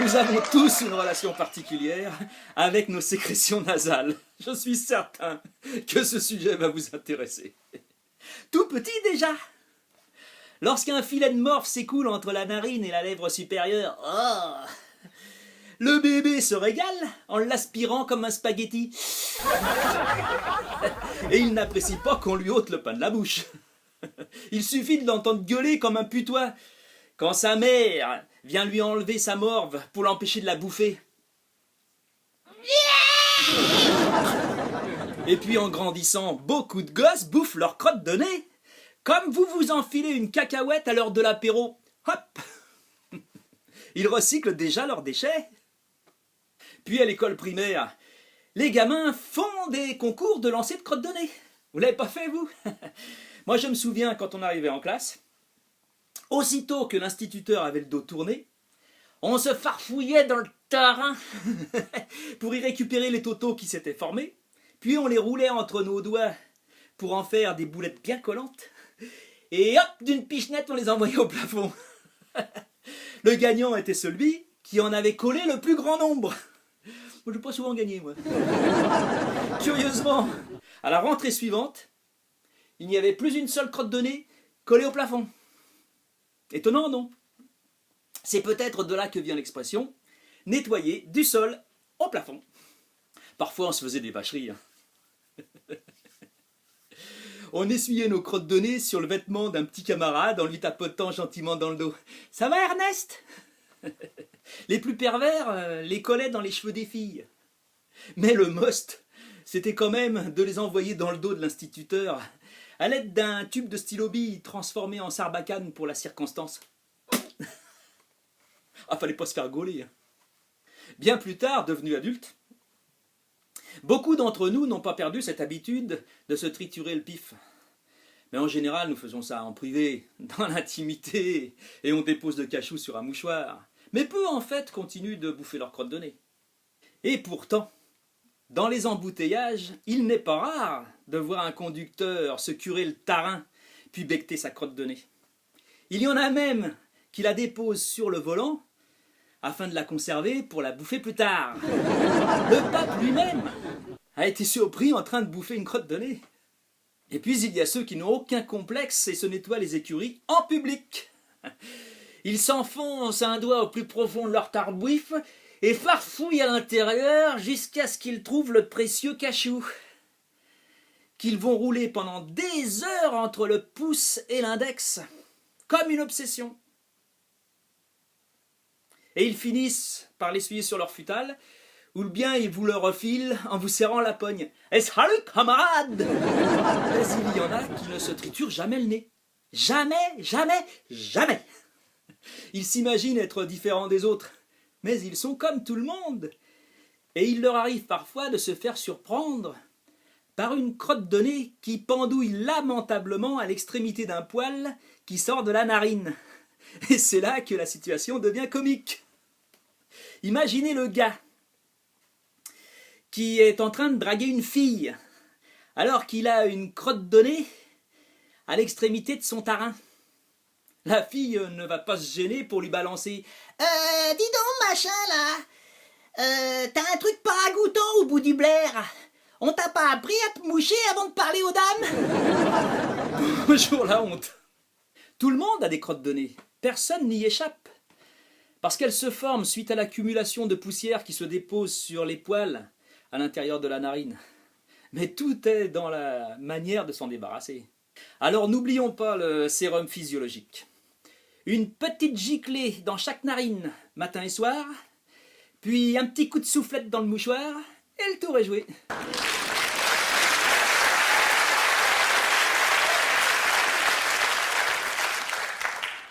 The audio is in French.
Nous avons tous une relation particulière avec nos sécrétions nasales. Je suis certain que ce sujet va vous intéresser. Tout petit déjà. Lorsqu'un filet de morphe s'écoule entre la narine et la lèvre supérieure, oh, le bébé se régale en l'aspirant comme un spaghetti. Et il n'apprécie pas qu'on lui ôte le pain de la bouche. Il suffit de l'entendre gueuler comme un putois quand sa mère vient lui enlever sa morve pour l'empêcher de la bouffer. Et puis en grandissant, beaucoup de gosses bouffent leur crotte de nez, comme vous vous enfilez une cacahuète à l'heure de l'apéro. Hop! Ils recyclent déjà leurs déchets. Puis à l'école primaire, les gamins font des concours de lancer de crotte de nez. Vous l'avez pas fait, vous? Moi, je me souviens, quand on arrivait en classe, aussitôt que l'instituteur avait le dos tourné, on se farfouillait dans le terrain pour y récupérer les totaux qui s'étaient formés, puis on les roulait entre nos doigts pour en faire des boulettes bien collantes, et hop, d'une pichenette, on les envoyait au plafond. Le gagnant était celui qui en avait collé le plus grand nombre. Moi, je n'ai pas souvent gagné, moi. Curieusement, à la rentrée suivante, il n'y avait plus une seule crotte de nez collée au plafond. Étonnant, non? C'est peut-être de là que vient l'expression « nettoyer du sol au plafond ». Parfois, on se faisait des vacheries. On essuyait nos crottes de nez sur le vêtement d'un petit camarade en lui tapotant gentiment dans le dos. « Ça va, Ernest ?» Les plus pervers les collaient dans les cheveux des filles. Mais le must, c'était quand même de les envoyer dans le dos de l'instituteur à l'aide d'un tube de stylo-bille transformé en sarbacane pour la circonstance. Ah, fallait pas se faire gauler. Bien plus tard, devenus adultes, beaucoup d'entre nous n'ont pas perdu cette habitude de se triturer le pif. Mais en général, nous faisons ça en privé, dans l'intimité, et on dépose le cachou sur un mouchoir. Mais peu, en fait, continuent de bouffer leur crotte de nez. Et pourtant, dans les embouteillages, il n'est pas rare de voir un conducteur se curer le tarin, puis becqueter sa crotte de nez. Il y en a même qui la déposent sur le volant, afin de la conserver pour la bouffer plus tard. Le pape lui-même a été surpris en train de bouffer une crotte de nez. Et puis il y a ceux qui n'ont aucun complexe et se nettoient les écuries en public. Ils s'enfoncent un doigt au plus profond de leur tarbouif et farfouillent à l'intérieur jusqu'à ce qu'ils trouvent le précieux cachou, qu'ils vont rouler pendant des heures entre le pouce et l'index, comme une obsession. Et ils finissent par l'essuyer sur leur futal, ou bien ils vous le refilent en vous serrant la pogne. « Et salut, camarade !» Mais il y en a qui ne se triturent jamais le nez. Jamais, jamais, jamais. Ils s'imaginent être différents des autres, mais ils sont comme tout le monde. Et il leur arrive parfois de se faire surprendre par une crotte de nez qui pendouille lamentablement à l'extrémité d'un poil qui sort de la narine. Et c'est là que la situation devient comique. Imaginez le gars qui est en train de draguer une fille alors qu'il a une crotte de nez à l'extrémité de son tarin. La fille ne va pas se gêner pour lui balancer « Dis donc, machin, là, t'as un truc paragoûtant au bout du blaire. On t'a pas appris à te moucher avant de parler aux dames ?» Bonjour la honte. Tout le monde a des crottes de nez. Personne n'y échappe. Parce qu'elles se forment suite à l'accumulation de poussière qui se dépose sur les poils à l'intérieur de la narine. Mais tout est dans la manière de s'en débarrasser. Alors n'oublions pas le sérum physiologique. Une petite giclée dans chaque narine, matin et soir, puis un petit coup de soufflette dans le mouchoir, et le tour est joué.